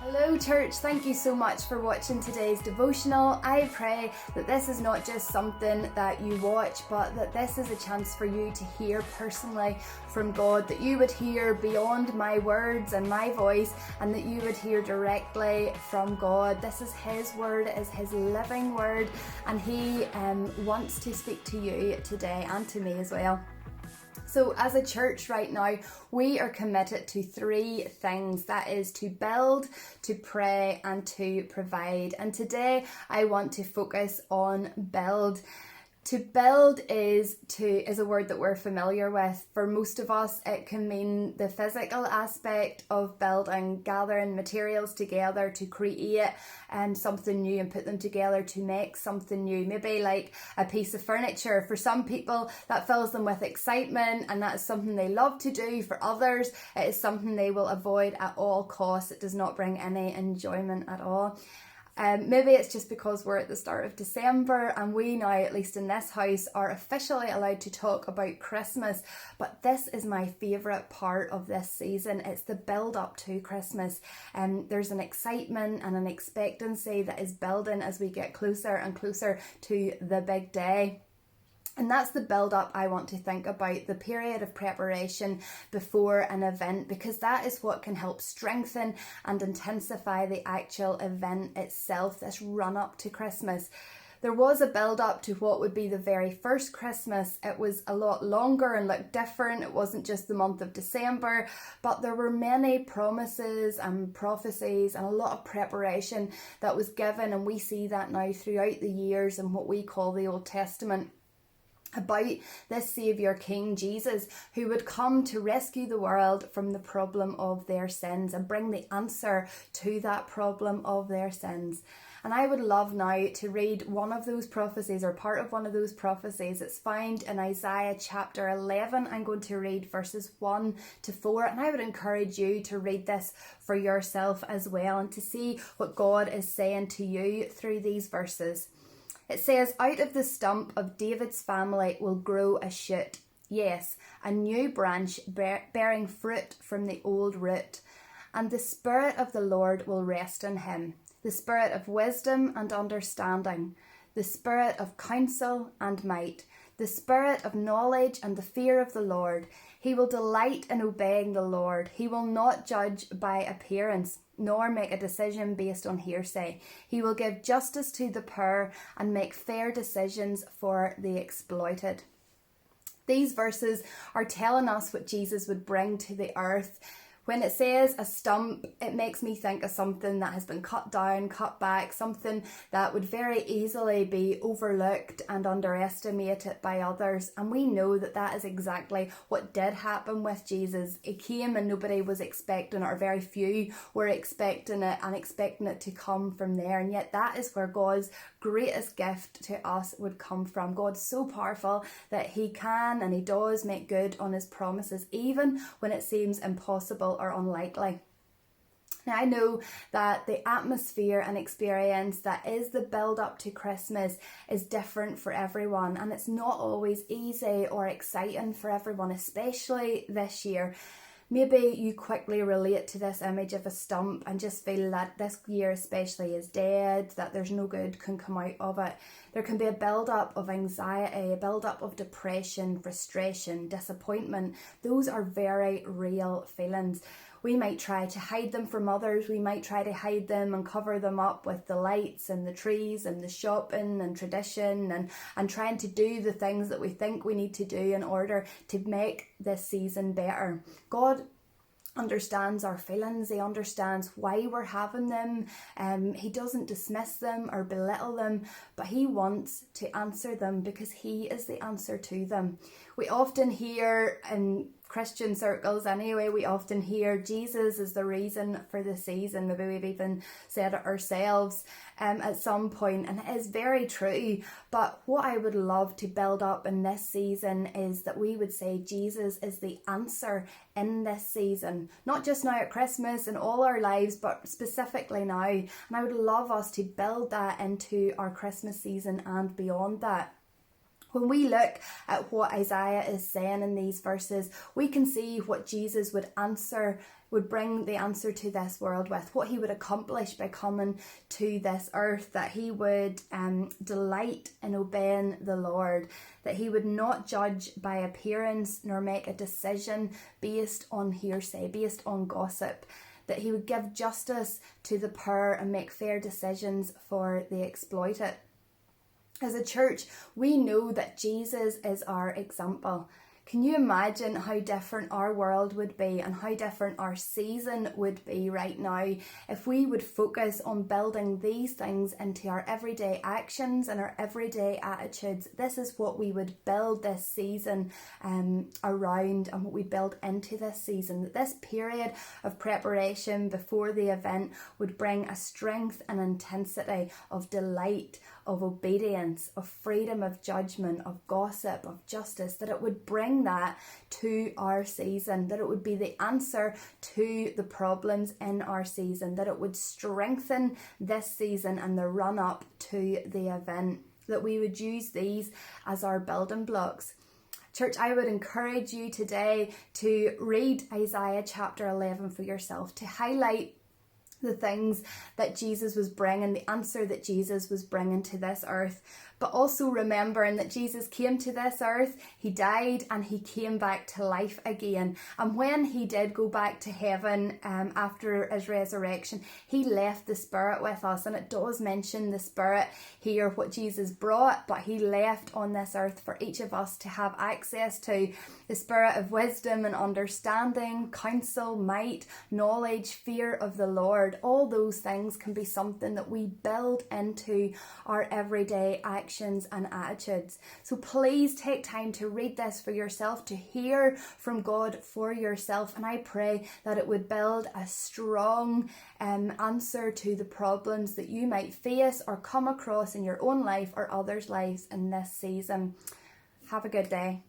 Hello church, thank you so much for watching today's devotional. I pray that this is not just something that you watch, but that this is a chance for you to hear personally from God, that you would hear beyond my words and my voice, and that you would hear directly from God. This is His word, it is His living word, and He wants to speak to you today and to me as well. So as a church right now, we are committed to three things. That is to build, to pray, and to provide. And today I want to focus on build. To build is a word that we're familiar with. For most of us, it can mean the physical aspect of building, gathering materials together to create something new and put them together to make something new. Maybe like a piece of furniture. For some people, that fills them with excitement and that's something they love to do. For others, it is something they will avoid at all costs. It does not bring any enjoyment at all. Maybe it's just because we're at the start of December and we now, at least in this house, are officially allowed to talk about Christmas. But this is my favourite part of this season. It's the build up to Christmas. There's an excitement and an expectancy that is building as we get closer and closer to the big day. And that's the build-up I want to think about, the period of preparation before an event, because that is what can help strengthen and intensify the actual event itself, this run-up to Christmas. There was a build-up to what would be the very first Christmas. It was a lot longer and looked different. It wasn't just the month of December, but there were many promises and prophecies and a lot of preparation that was given, and we see that now throughout the years in what we call the Old Testament, about this Saviour King Jesus, who would come to rescue the world from the problem of their sins and bring the answer to that problem of their sins. And I would love now to read one of those prophecies, or part of one of those prophecies. It's found in Isaiah chapter 11. I'm going to read verses 1 to 4, and I would encourage you to read this for yourself as well and to see what God is saying to you through these verses. It says, "Out of the stump of David's family will grow a shoot, yes, a new branch bearing fruit from the old root. And the Spirit of the Lord will rest on him, the Spirit of wisdom and understanding, the Spirit of counsel and might, the Spirit of knowledge and the fear of the Lord. He will delight in obeying the Lord. He will not judge by appearance, nor make a decision based on hearsay. He will give justice to the poor and make fair decisions for the exploited." These verses are telling us what Jesus would bring to the earth. When it says a stump, it makes me think of something that has been cut down, cut back, something that would very easily be overlooked and underestimated by others. And we know that that is exactly what did happen with Jesus. He came and nobody was expecting it, or very few were expecting it and expecting it to come from there. And yet that is where God's greatest gift to us would come from. God's so powerful that He can and He does make good on His promises, even when it seems impossible or unlikely. Now, I know that the atmosphere and experience that is the build up to Christmas is different for everyone, and it's not always easy or exciting for everyone, especially this year. Maybe you quickly relate to this image of a stump and just feel that this year especially is dead, that there's no good can come out of it. There can be a build-up of anxiety, a build-up of depression, frustration, disappointment. Those are very real feelings. We might try to hide them from others. We might try to hide them and cover them up with the lights and the trees and the shopping and tradition and trying to do the things that we think we need to do in order to make this season better. God understands our feelings. He understands why we're having them. He doesn't dismiss them or belittle them, but He wants to answer them because He is the answer to them. We often hear in Christian circles anyway, we often hear Jesus is the reason for the season. Maybe we've even said it ourselves at some point, and it is very true. But what I would love to build up in this season is that we would say Jesus is the answer in this season, not just now at Christmas and all our lives, but specifically now. And I would love us to build that into our Christmas season and beyond that. When we look at what Isaiah is saying in these verses, we can see what Jesus would answer would bring the answer to this world with, what he would accomplish by coming to this earth, that he would delight in obeying the Lord, that he would not judge by appearance nor make a decision based on hearsay, based on gossip, that he would give justice to the poor and make fair decisions for the exploited. As a church, we know that Jesus is our example. Can you imagine how different our world would be and how different our season would be right now if we would focus on building these things into our everyday actions and our everyday attitudes? This is what we would build this season around, and what we build into this season. That this period of preparation before the event would bring a strength and intensity of delight, of obedience, of freedom of judgment, of gossip, of justice, that it would bring that to our season, that it would be the answer to the problems in our season, that it would strengthen this season and the run up to the event, that we would use these as our building blocks. Church, I would encourage you today to read Isaiah chapter 11 for yourself, to highlight the things that Jesus was bringing, the answer that Jesus was bringing to this earth, but also remembering that Jesus came to this earth, he died, and he came back to life again. And when he did go back to heaven after his resurrection, he left the Spirit with us. And it does mention the Spirit here, what Jesus brought, but he left on this earth for each of us to have access to: the Spirit of wisdom and understanding, counsel, might, knowledge, fear of the Lord. All those things can be something that we build into our everyday actions and attitudes. So please take time to read this for yourself, to hear from God for yourself, and I pray that it would build a strong answer to the problems that you might face or come across in your own life or others' lives in this season. Have a good day.